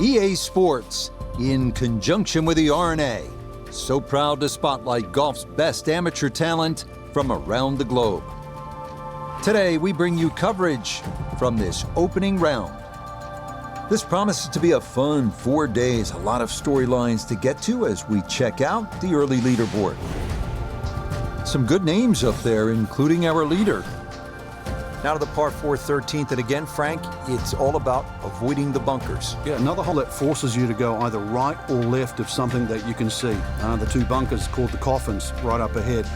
EA Sports, in conjunction with the R&A, so proud to spotlight golf's best amateur talent from around the globe. Today, we bring you coverage from this opening round. This promises to be a fun 4 days, a lot of storylines to get to as we check out the early leaderboard. Some good names up there, including our leader. Now to the par 4 13th, and again, Frank, it's all about avoiding the bunkers. Yeah, another hole that forces you to go either right or left of something that you can see. The two bunkers called the coffins right up ahead.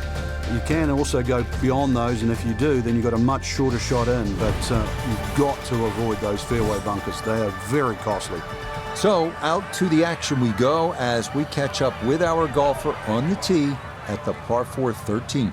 You can also go beyond those, and if you do, then you've got a much shorter shot in, but you've got to avoid those fairway bunkers. They are very costly. So out to the action we go as we catch up with our golfer on the tee at the par 4 13th.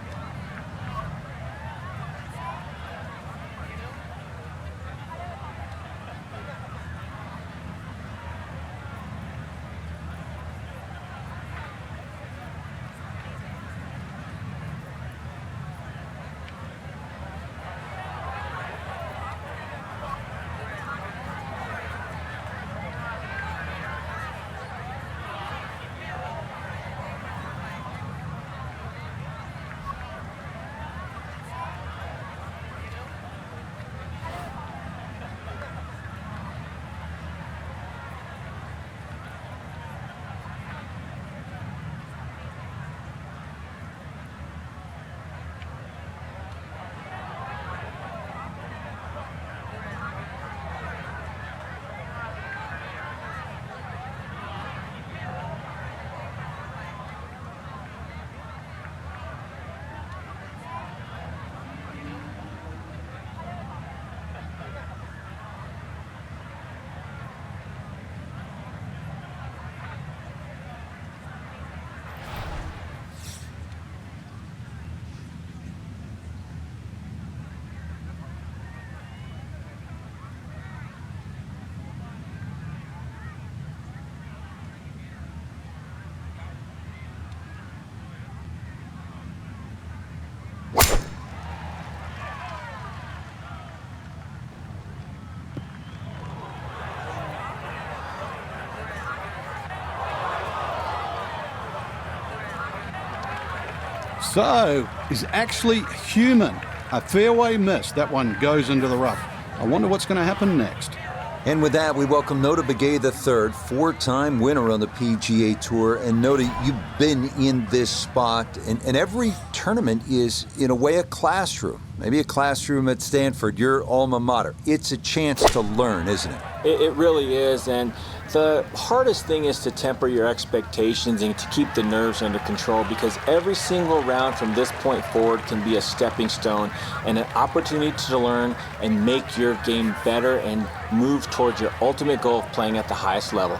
So, is actually human. A fairway miss. That one goes into the rough. I wonder what's going to happen next. And with that, we welcome Notah Begay III, four-time winner on the PGA Tour. And Notah, you've been in this spot, and every tournament is, in a way, a classroom. Maybe a classroom at Stanford, your alma mater. It's a chance to learn, isn't it? It really is, and the hardest thing is to temper your expectations and to keep the nerves under control, because every single round from this point forward can be a stepping stone and an opportunity to learn and make your game better and move towards your ultimate goal of playing at the highest level.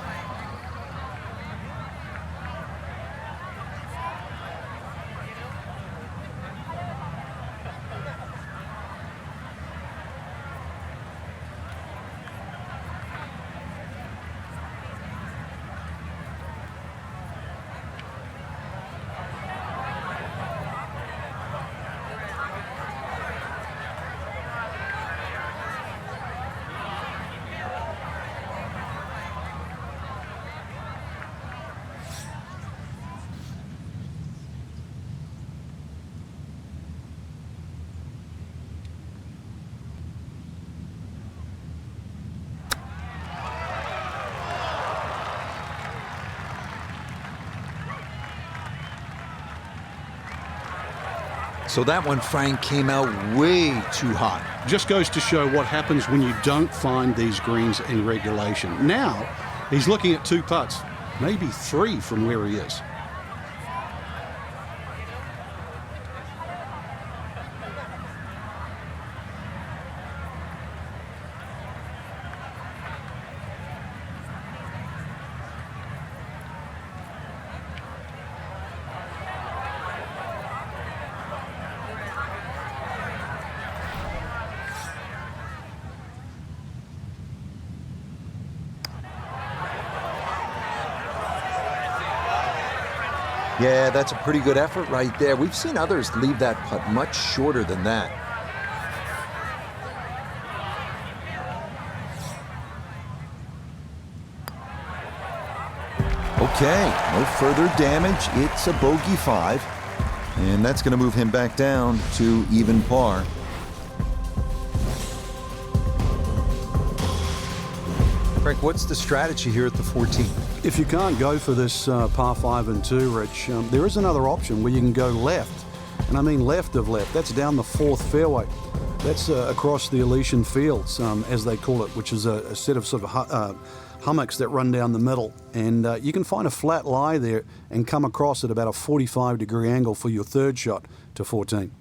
So that one, Frank, came out way too hot. Just goes to show what happens when you don't find these greens in regulation. Now, he's looking at 2 putts, maybe 3 from where he is. Yeah, that's a pretty good effort right there. We've seen others leave that putt much shorter than that. Okay, no further damage. It's a bogey 5. And that's going to move him back down to even par. Frank, what's the strategy here at the 14th? If you can't go for this par 5 and 2, Rich, there is another option where you can go left. And I mean left of left. That's down the 4th fairway. That's across the Elysian Fields, as they call it, which is a set of sort of hummocks that run down the middle. And you can find a flat lie there and come across at about a 45-degree angle for your third shot to 14.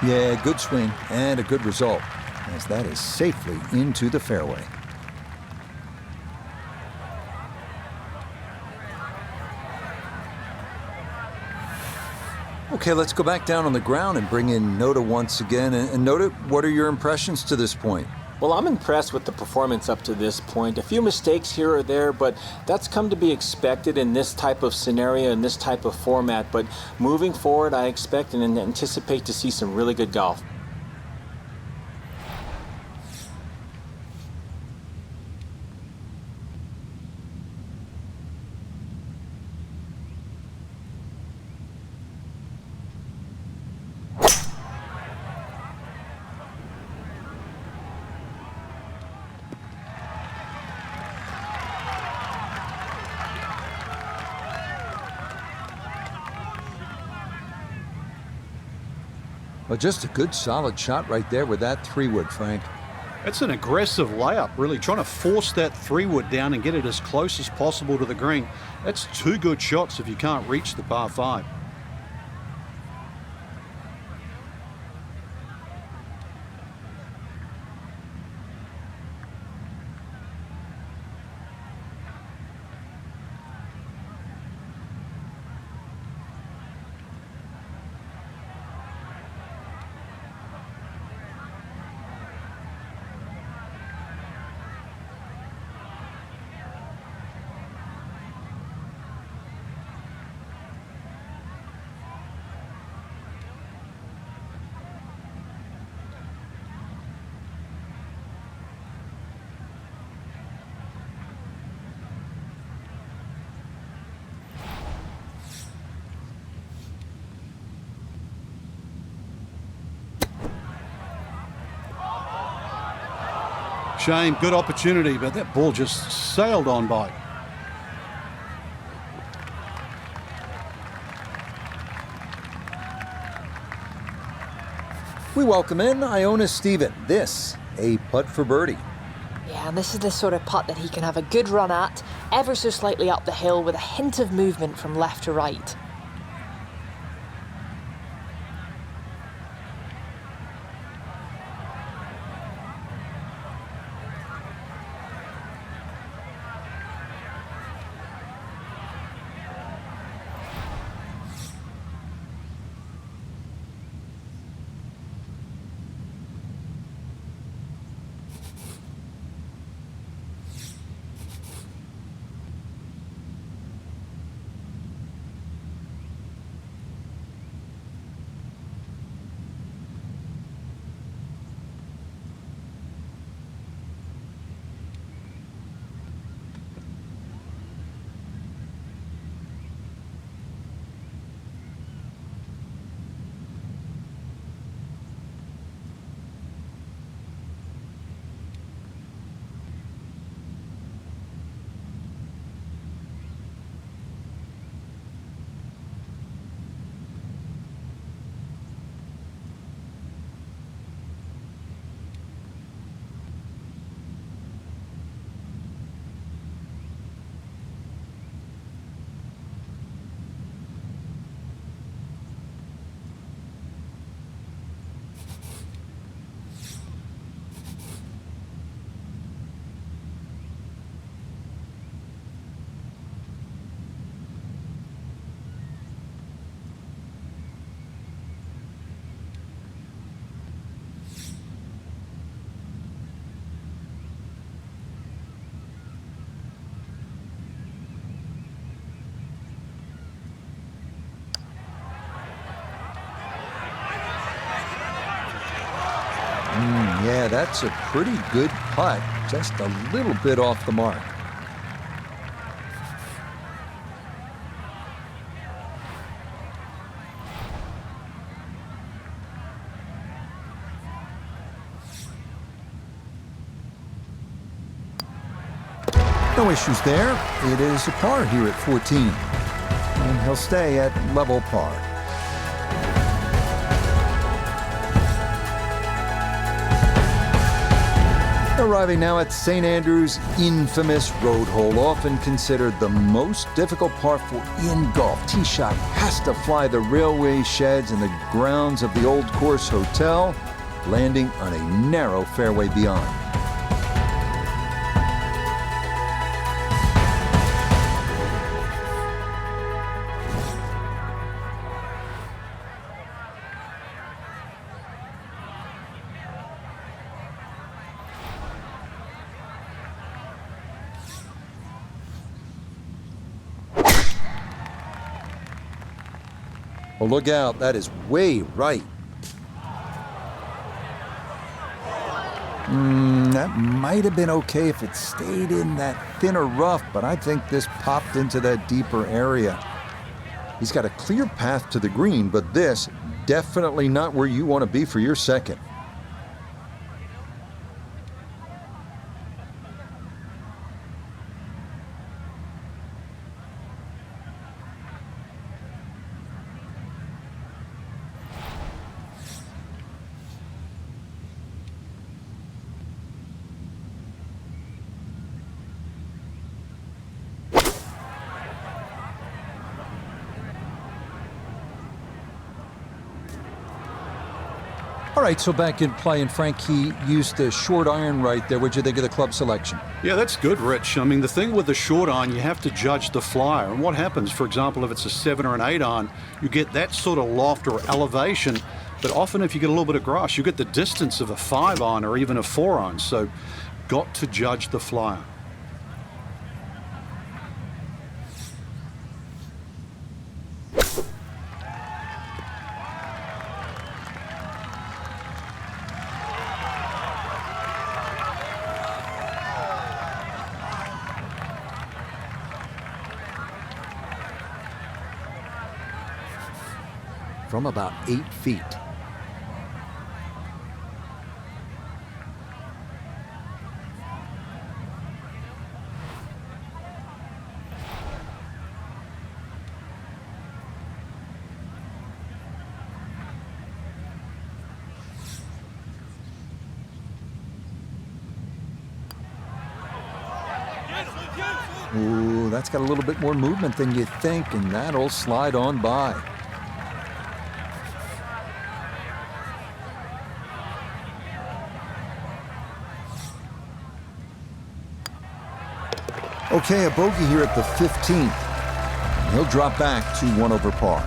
Yeah, good swing and a good result, as that is safely into the fairway. Okay, let's go back down on the ground and bring in Notah once again. And Notah, what are your impressions to this point? Well, I'm impressed with the performance up to this point. A few mistakes here or there, but that's come to be expected in this type of scenario, in this type of format. But moving forward, I expect and anticipate to see some really good golf. Well, just a good solid shot right there with that 3-wood, Frank. That's an aggressive layup, really, trying to force that 3-wood down and get it as close as possible to the green. That's 2 good shots if you can't reach the par 5. Shame, good opportunity, but that ball just sailed on by. We welcome in Iona Stephen. This, a putt for birdie. Yeah, and this is the sort of putt that he can have a good run at, ever so slightly up the hill with a hint of movement from left to right. that's a pretty good putt, just a little bit off the mark. No issues there. It is a par here at 14. And he'll stay at level par. Arriving now at St. Andrews' infamous road hole, often considered the most difficult par 4 in golf. Tee shot has to fly the railway sheds and the grounds of the Old Course Hotel, landing on a narrow fairway beyond. Oh, look out, that is way right. That might have been okay if it stayed in that thinner rough, but I think this popped into that deeper area. He's got a clear path to the green, but this definitely not where you want to be for your second. All right, so back in play, and Frank, he used the short iron right there. What'd you think of the club selection? Yeah, that's good, Rich. I mean, the thing with the short iron, you have to judge the flyer. And what happens, for example, if it's a 7 or an 8 iron, you get that sort of loft or elevation. But often if you get a little bit of grass, you get the distance of a 5 iron or even a 4 iron. So got to judge the flyer. From about 8 feet. Ooh, that's got a little bit more movement than you think, and that'll slide on by. Okay, a bogey here at the 15th. And he'll drop back to 1 over par.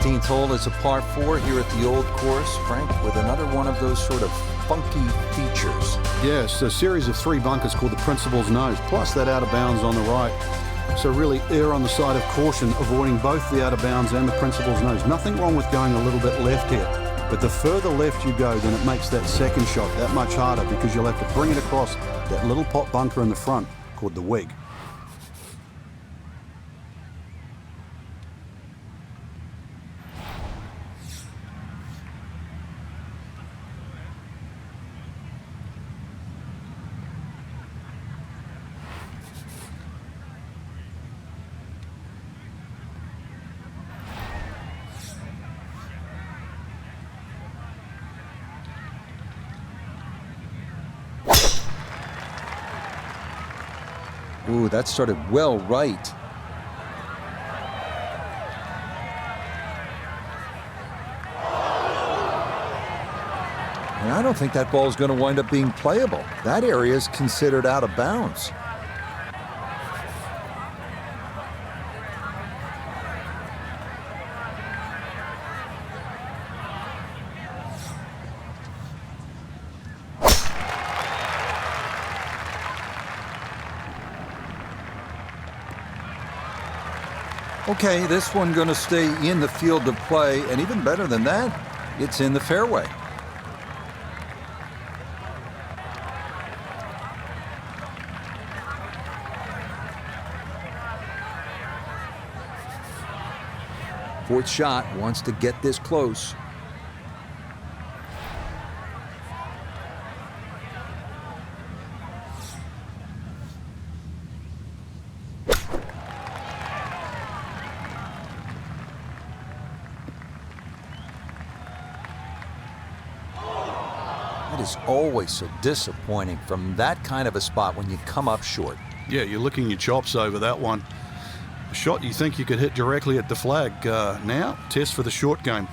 th hole is a par 4 here at the Old Course, Frank, with another one of those sort of funky features. Yes, a series of 3 bunkers called the Principal's Nose, plus that out of bounds on the right. So really err on the side of caution, avoiding both the out of bounds and the Principal's Nose. Nothing wrong with going a little bit left here. But the further left you go, then it makes that second shot that much harder because you'll have to bring it across that little pot bunker in the front called the Weg. Ooh, that started well right. And I don't think that ball is going to wind up being playable. That area is considered out of bounds. Okay, this one going to stay in the field of play, and even better than that, it's in the fairway. Fourth shot wants to get this close. It is always so disappointing from that kind of a spot when you come up short. Yeah, you're licking your chops over that one. A shot you think you could hit directly at the flag. Now, test for the short game.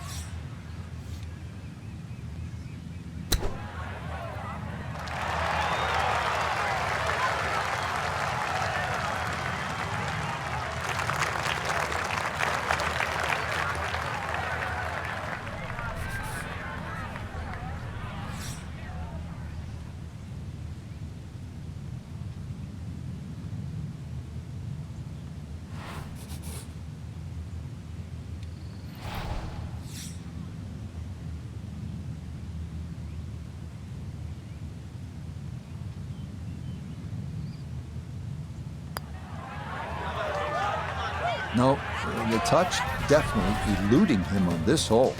No, the touch definitely eluding him on this hole.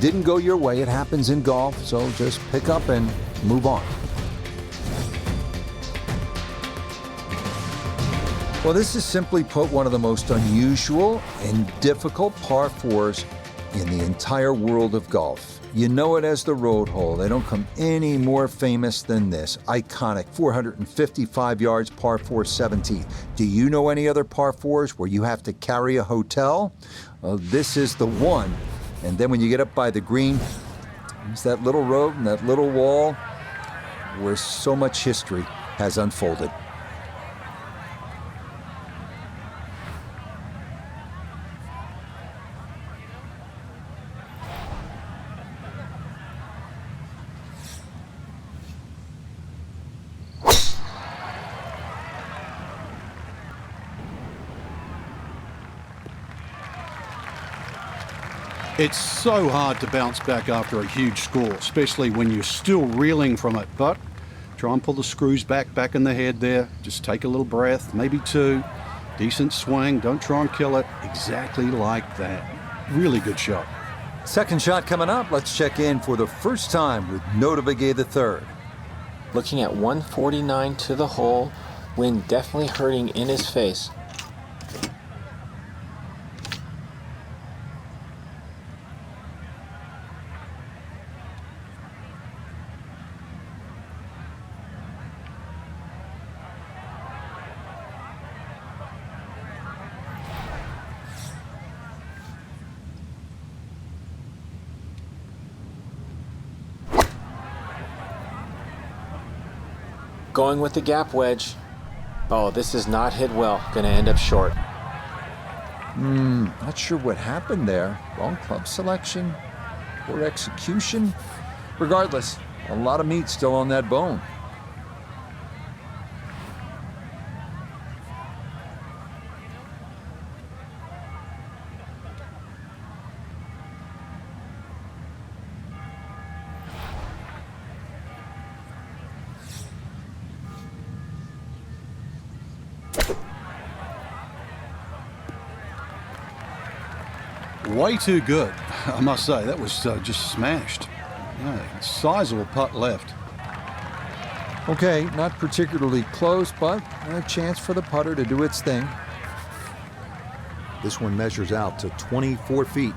Didn't go your way. It happens in golf, so just pick up and move on. Well, this is simply put one of the most unusual and difficult par fours in the entire world of golf. You know it as the road hole. They don't come any more famous than this. Iconic 455 yards par 4 17th. Do you know any other par fours where you have to carry a hotel? Well, this is the one. And then when you get up by the green, there's that little road and that little wall where so much history has unfolded. It's so hard to bounce back after a huge score, especially when you're still reeling from it. But try and pull the screws back in the head there. Just take a little breath, maybe two. Decent swing. Don't try and kill it. Exactly like that. Really good shot. Second shot coming up. Let's check in for the first time with Notah Begay III. Looking at 149 to the hole, wind definitely hurting in his face. Going with the gap wedge. Oh, this is not hit well. Gonna end up short. Not sure what happened there. Wrong club selection or execution. Regardless, a lot of meat still on that bone. Way too good, I must say. That was just smashed. Yeah, sizable putt left. Okay, not particularly close, but a chance for the putter to do its thing. This one measures out to 24 feet.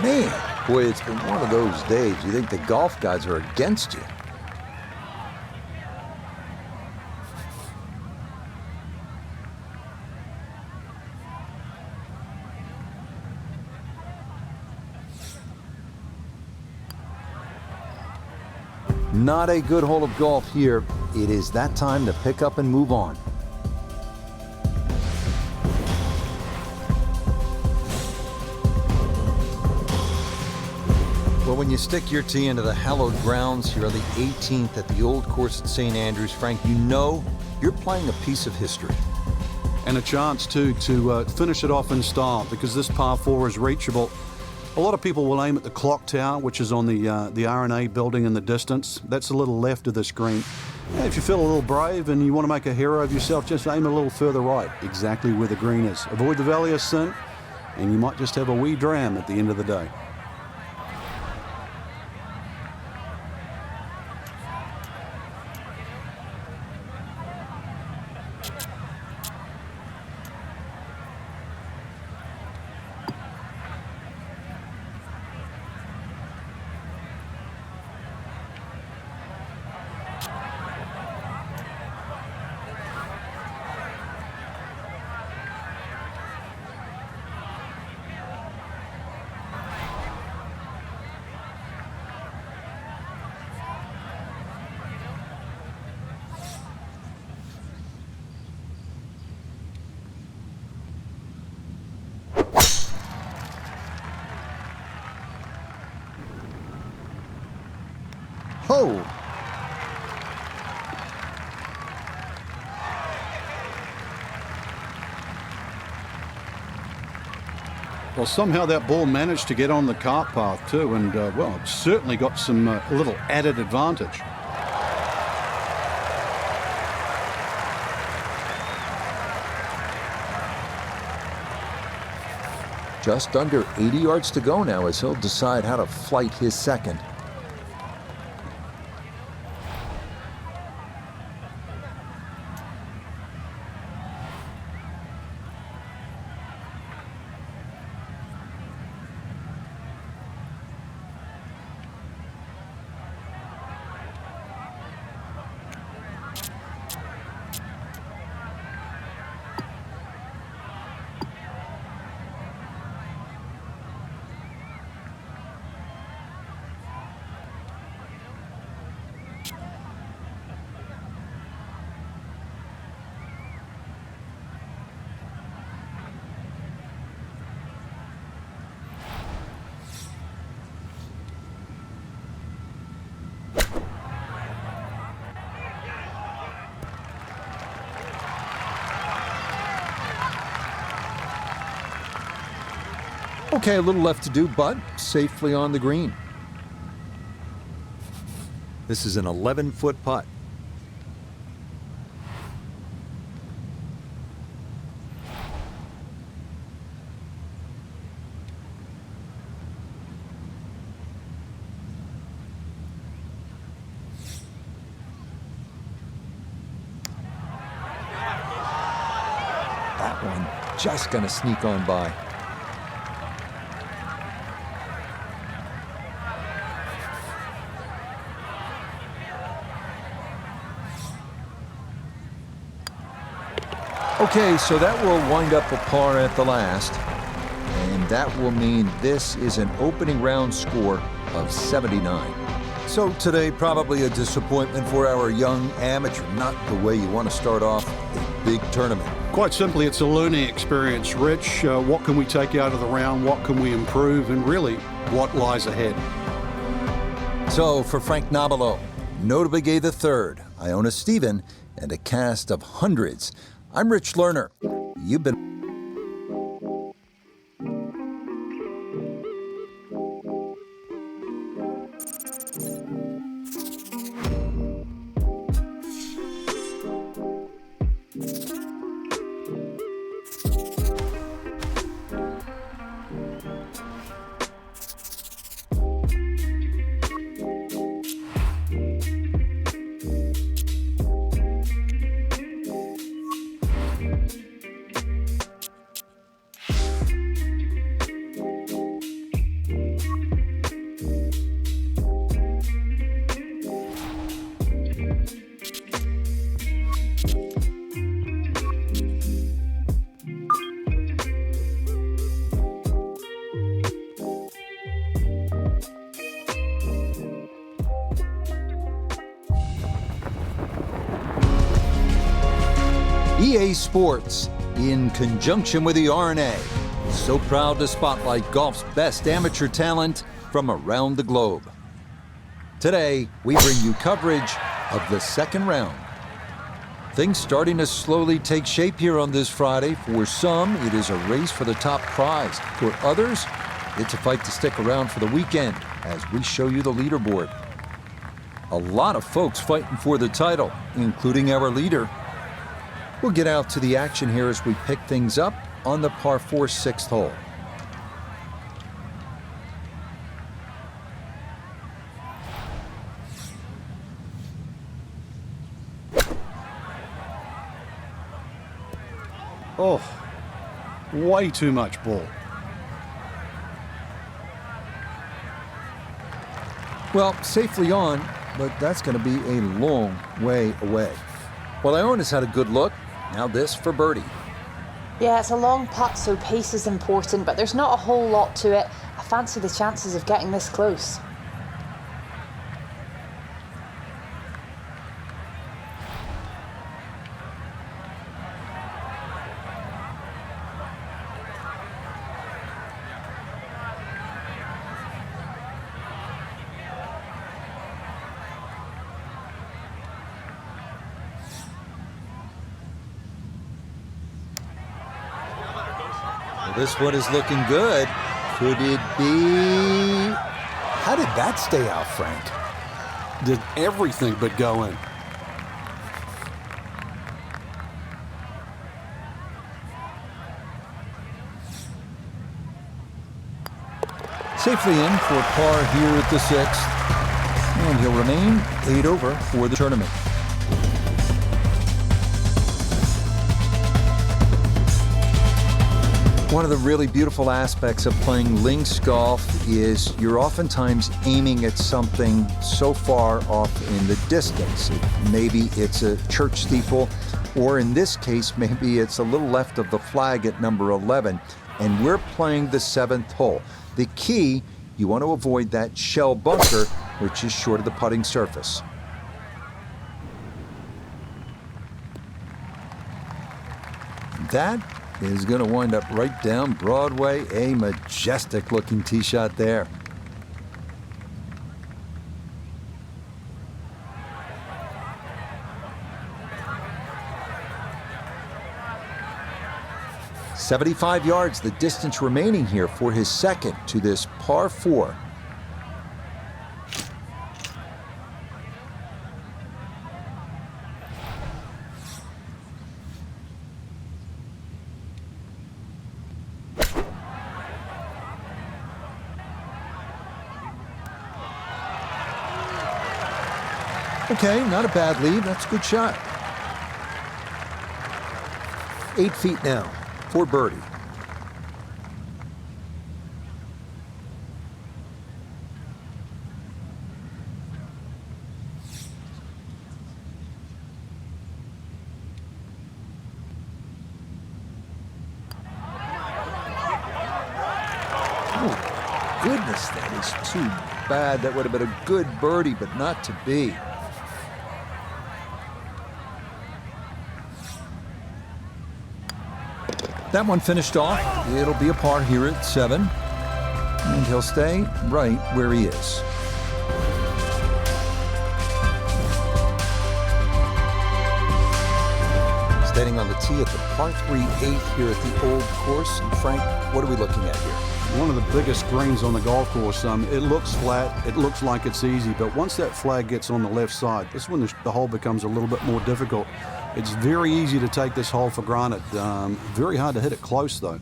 Man, boy, it's been one of those days. You think the golf gods are against you. Not a good hole of golf here. It is that time to pick up and move on. Well, when you stick your tee into the hallowed grounds here on the 18th at the old course at St. Andrews, Frank, you know you're playing a piece of history. And a chance, too, to finish it off in style, because this par 4 is reachable. A lot of people will aim at the clock tower, which is on the R&A building in the distance. That's a little left of this green. And if you feel a little brave and you want to make a hero of yourself, just aim a little further right, exactly where the green is. Avoid the Valley of Sin, and you might just have a wee dram at the end of the day. Oh! Well, somehow that ball managed to get on the cart path too, and well, it certainly got some little added advantage. Just under 80 yards to go now as he'll decide how to flight his second. Okay, a little left to do, but safely on the green. This is an 11-foot putt. That one just gonna sneak on by. Okay, so that will wind up a par at the last, and that will mean this is an opening round score of 79. So today, probably a disappointment for our young amateur. Not the way you want to start off a big tournament. Quite simply, it's a learning experience, Rich. What can we take out of the round? What can we improve? And really, what lies ahead? So for Frank Nobilo, notably gave the third, Iona Stephen, and a cast of hundreds, I'm Rich Lerner. You've been... EA Sports, in conjunction with the RNA, so proud to spotlight golf's best amateur talent from around the globe. Today, we bring you coverage of the second round. Things starting to slowly take shape here on this Friday. For some, it is a race for the top prize. For others, it's a fight to stick around for the weekend as we show you the leaderboard. A lot of folks fighting for the title, including our leader. We'll get out to the action here as we pick things up on the par 4 sixth hole. Oh, way too much ball. Well, safely on, but that's going to be a long way away. Well, Aaron has had a good look. Now this for birdie. Yeah, it's a long putt, so pace is important, but there's not a whole lot to it. I fancy the chances of getting this close. This one is looking good. Could it be? How did that stay out, Frank? Did everything but go in. Safely in for par here at the sixth. And he'll remain 8 over for the tournament. One of the really beautiful aspects of playing links golf is you're oftentimes aiming at something so far off in the distance. Maybe it's a church steeple, or in this case, maybe it's a little left of the flag at number 11, and we're playing the 7th hole. The key, you want to avoid that shell bunker, which is short of the putting surface. That is going to wind up right down Broadway. A majestic looking tee shot there. "75 yards, the distance remaining here for his second to this par 4. Okay, not a bad lead. That's a good shot. 8 feet now for birdie. Oh, goodness, that is too bad. That would have been a good birdie, but not to be. That one finished off. It'll be a par here at 7. And he'll stay right where he is. Standing on the tee at the par 3 8th here at the old course. And Frank, what are we looking at here? One of the biggest greens on the golf course. It looks flat, it looks like it's easy, but once that flag gets on the left side, this is when the hole becomes a little bit more difficult. It's very easy to take this hole for granted. Very hard to hit it close, though.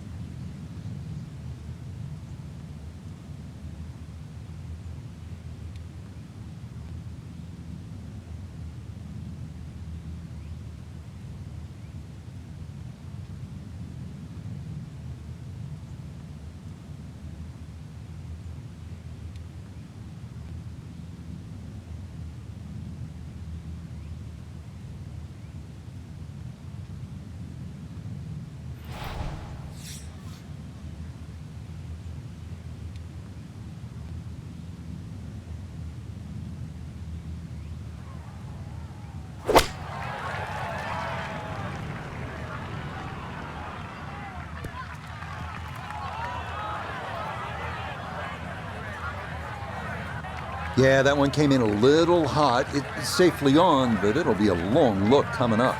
Yeah, that one came in a little hot. It's safely on, but it'll be a long look coming up.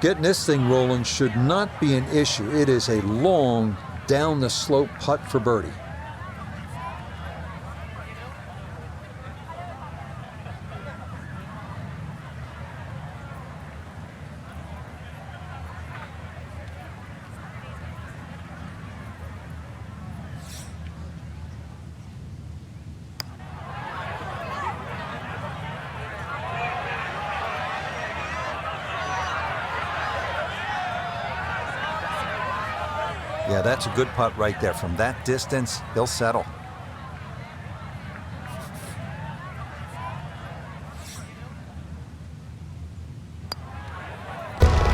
Getting this thing rolling should not be an issue. It is a long, down the slope putt for birdie. Yeah, that's a good putt right there. From that distance, he'll settle.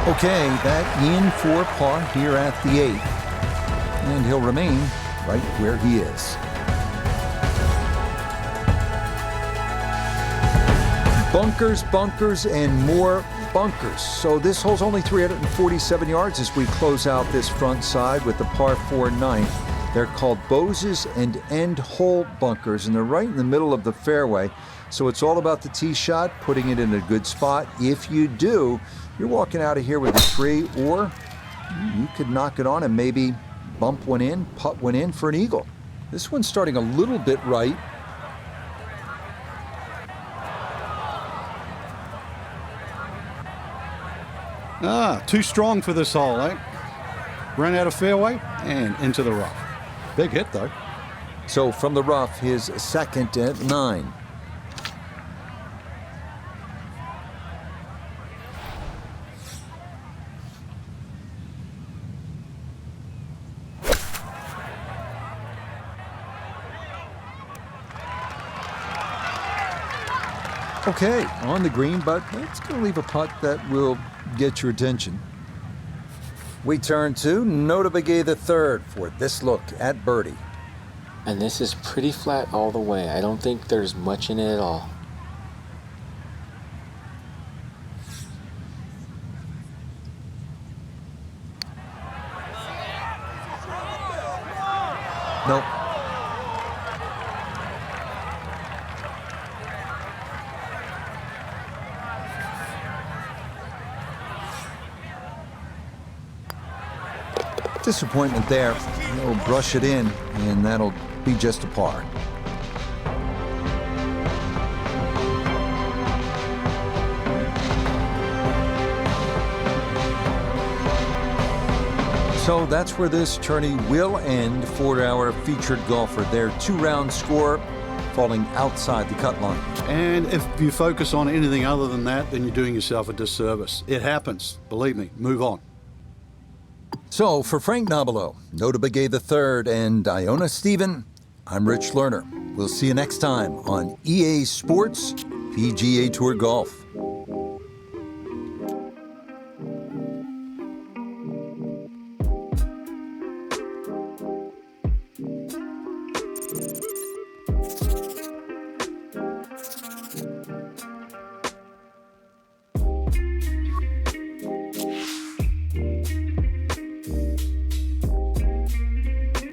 Okay, that in for par here at the 8th. And he'll remain right where he is. Bunkers, bunkers, and more bunkers. So this hole's only 347 yards as we close out this front side with the par 4 9th. They're called Bose's and End Hole bunkers, and they're right in the middle of the fairway. So it's all about the tee shot, putting it in a good spot. If you do, you're walking out of here with a 3, or you could knock it on and maybe bump one in, putt one in for an eagle. This one's starting a little bit right. Too strong for this hole, eh? Ran out of fairway and into the rough. Big hit, though. So from the rough, his second at 9. Okay, on the green, but it's going to leave a putt that will get your attention. We turn to Notah Begay III for this look at birdie. And this is pretty flat all the way. I don't think there's much in it at all. Nope. Disappointment there. He'll brush it in, and that'll be just a par. So that's where this tourney will end for our featured golfer. Their 2-round score falling outside the cut line. And if you focus on anything other than that, then you're doing yourself a disservice. It happens. Believe me. Move on. So for Frank Nobilo, Notah Begay III, and Iona Stephen, I'm Rich Lerner. We'll see you next time on EA Sports PGA Tour Golf.